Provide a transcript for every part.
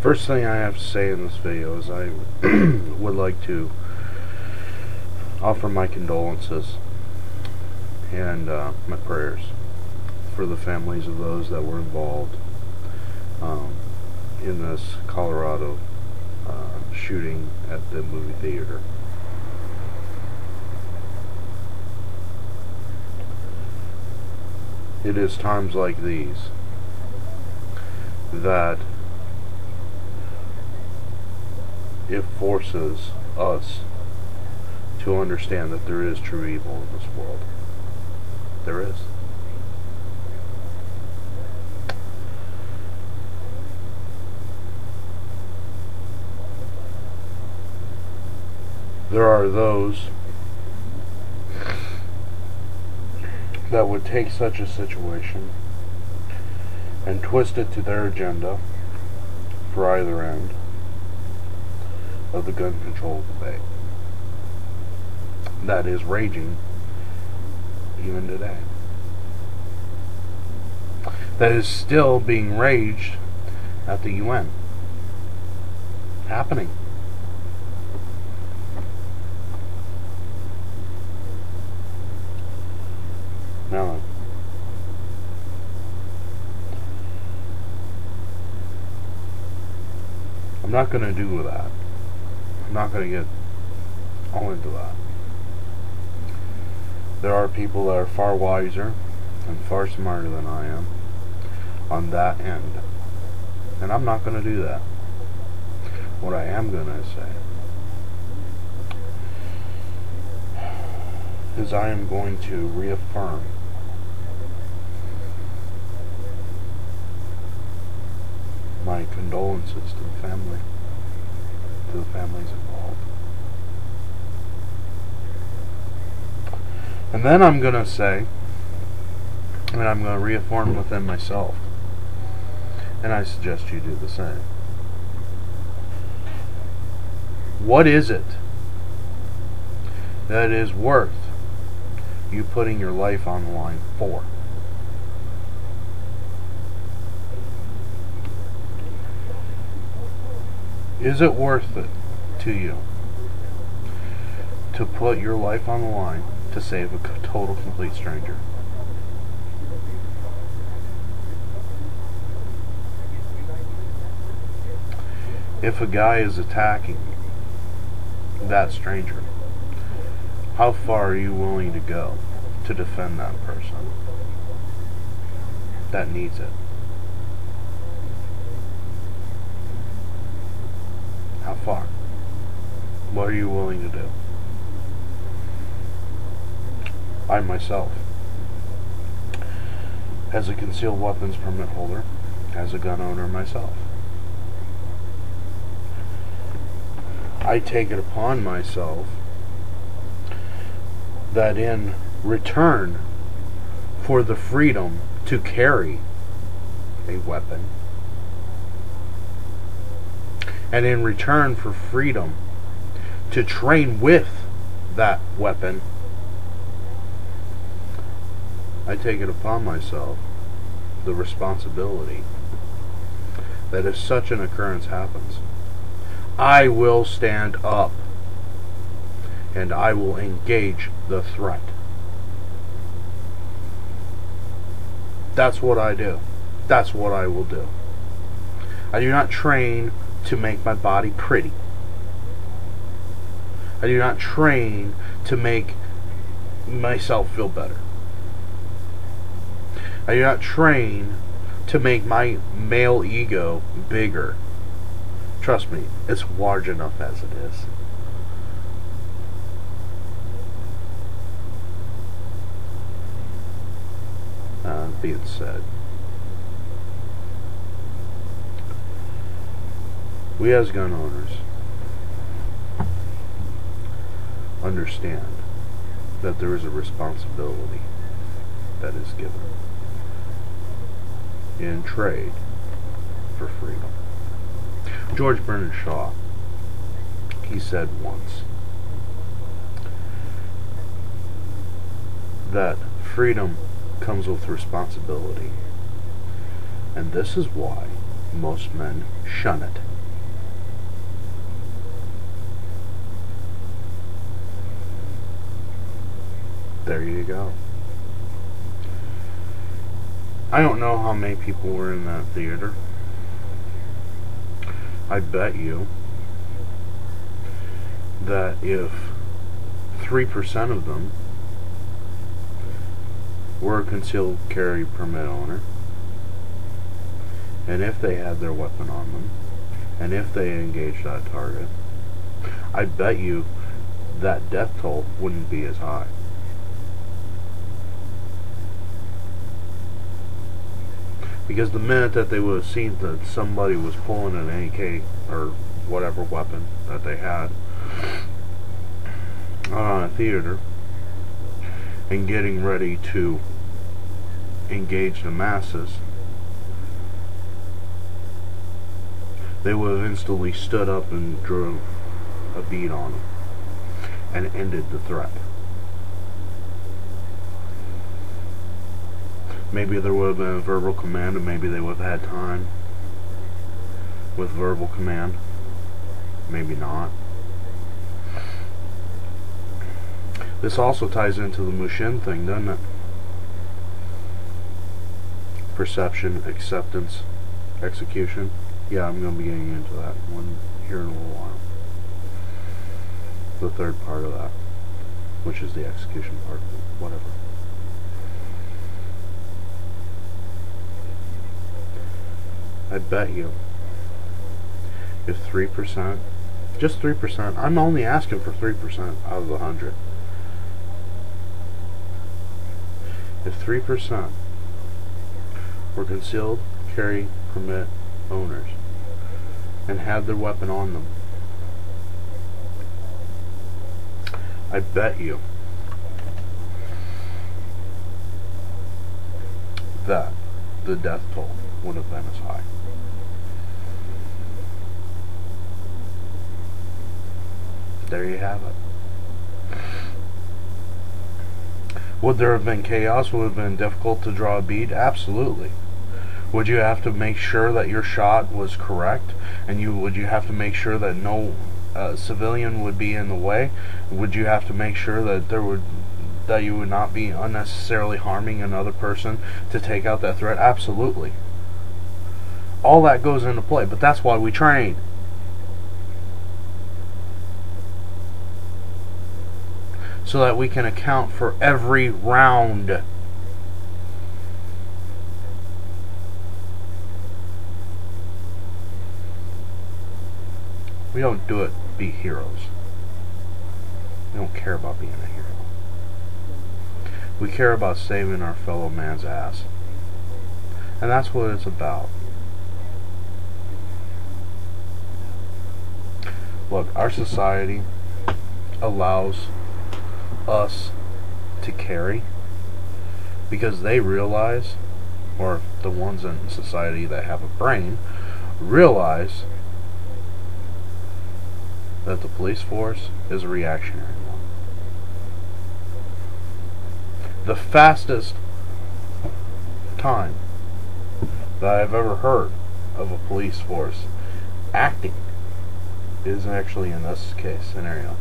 First thing I have to say in this video is I would like to offer my condolences and my prayers for the families of those that were involved in this Colorado shooting at the movie theater. It is times like these that it forces us to understand that there is true evil in this world. There is. There are those that would take such a situation and twist it to their agenda for either end of the gun control debate that is raging even today, that is still being raged at the UN, happening. Now, I'm not going to do that. I'm not going to get all into that. There are people that are far wiser and far smarter than I am on that end, and I'm not going to do that. What I am going to say is I am going to reaffirm my condolences to the family, to the families involved. And then I'm going to say, and I'm going to reaffirm within myself, and I suggest you do the same. What is it that is worth you putting your life on the line for? Is it worth it to you to put your life on the line to save a total, complete stranger? If a guy is attacking that stranger, how far are you willing to go to defend that person that needs it? How far? What are you willing to do? I myself, as a concealed weapons permit holder, as a gun owner myself, I take it upon myself that in return for the freedom to carry a weapon, and in return for freedom to train with that weapon, I take it upon myself the responsibility that if such an occurrence happens, I will stand up and I will engage the threat. That's what I do. That's what I will do. I do not train to make my body pretty. I do not train to make myself feel better. I do not train to make my male ego bigger. Trust me, it's large enough as it is. Being said, we as gun owners understand that there is a responsibility that is given in trade for freedom. George Bernard Shaw, he said once that freedom comes with responsibility, and this is why most men shun it. There you go. I don't know how many people were in that theater. I bet you that if 3% of them were a concealed carry permit owner, and if they had their weapon on them, and if they engaged that target, I bet you that death toll wouldn't be as high. Because the minute that they would have seen that somebody was pulling an AK or whatever weapon that they had on a theater and getting ready to engage the masses, they would have instantly stood up and drew a bead on them and ended the threat. Maybe there would have been a verbal command, and maybe they would have had time with verbal command. Maybe not. This also ties into the Mushin thing, doesn't it? Perception, acceptance, execution. Yeah, I'm going to be getting into that one here in a little while. The third part of that, which is the execution part of it, whatever. I bet you if 3%, just 3%, I'm only asking for 3% out of the 100. If 3% were concealed carry permit owners and had their weapon on them, I bet you that the death toll would have been as high. There you have it. Would there have been chaos? Would it have been difficult to draw a bead? Absolutely. Would you have to make sure that your shot was correct? And would you have to make sure that no civilian would be in the way? Would you have to make sure that you would not be unnecessarily harming another person to take out that threat? Absolutely. All that goes into play, but that's why we train. So that we can account for every round. We don't do it to be heroes. We don't care about being a hero. We care about saving our fellow man's ass. And that's what it's about. Look, our society allows us to carry because they realize, or the ones in society that have a brain realize, that the police force is a reactionary one. The fastest time that I've ever heard of a police force acting is actually in this case scenario.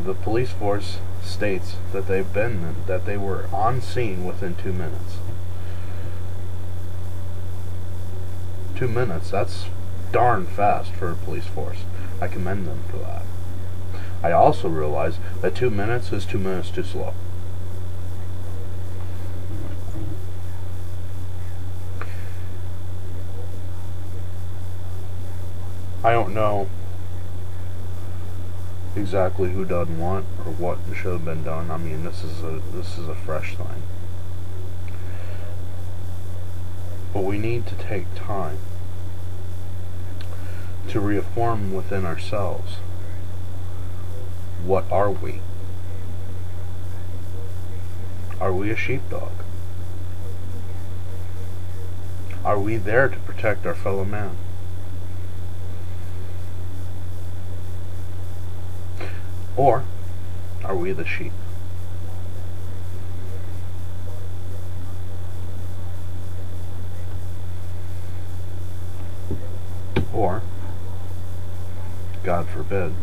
The police force states that they were on scene within 2 minutes. 2 minutes, that's darn fast for a police force. I commend them for that. I also realize that 2 minutes is 2 minutes too slow. I don't know exactly who done what or what should have been done. I mean, this is a fresh thing. But we need to take time to reaffirm within ourselves, what are we? Are we a sheepdog? Are we there to protect our fellow man? Or are we the sheep? Or, God forbid,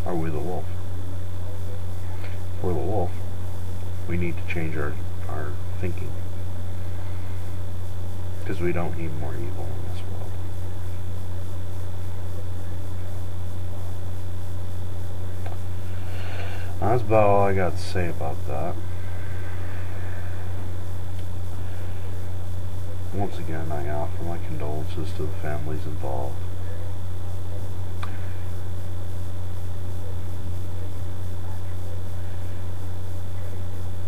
Are we the wolf? If we're the wolf, we need to change our thinking. Because we don't need more evil in this world. That's about all I got to say about that. Once again, I offer my condolences to the families involved.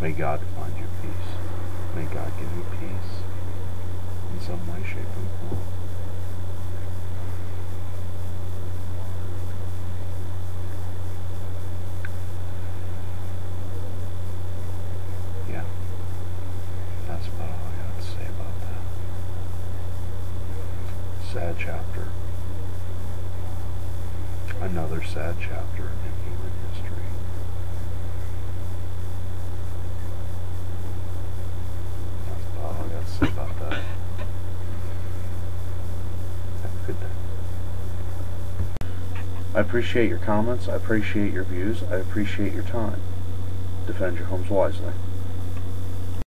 May God find you peace. May God give you peace in some way, shape, and form. Yeah, that's about all I got to say about that. Sad chapter. Another sad chapter in human history. That's about all I got to say about that. Have a good day. I appreciate your comments. I appreciate your views. I appreciate your time. Defend your homes wisely.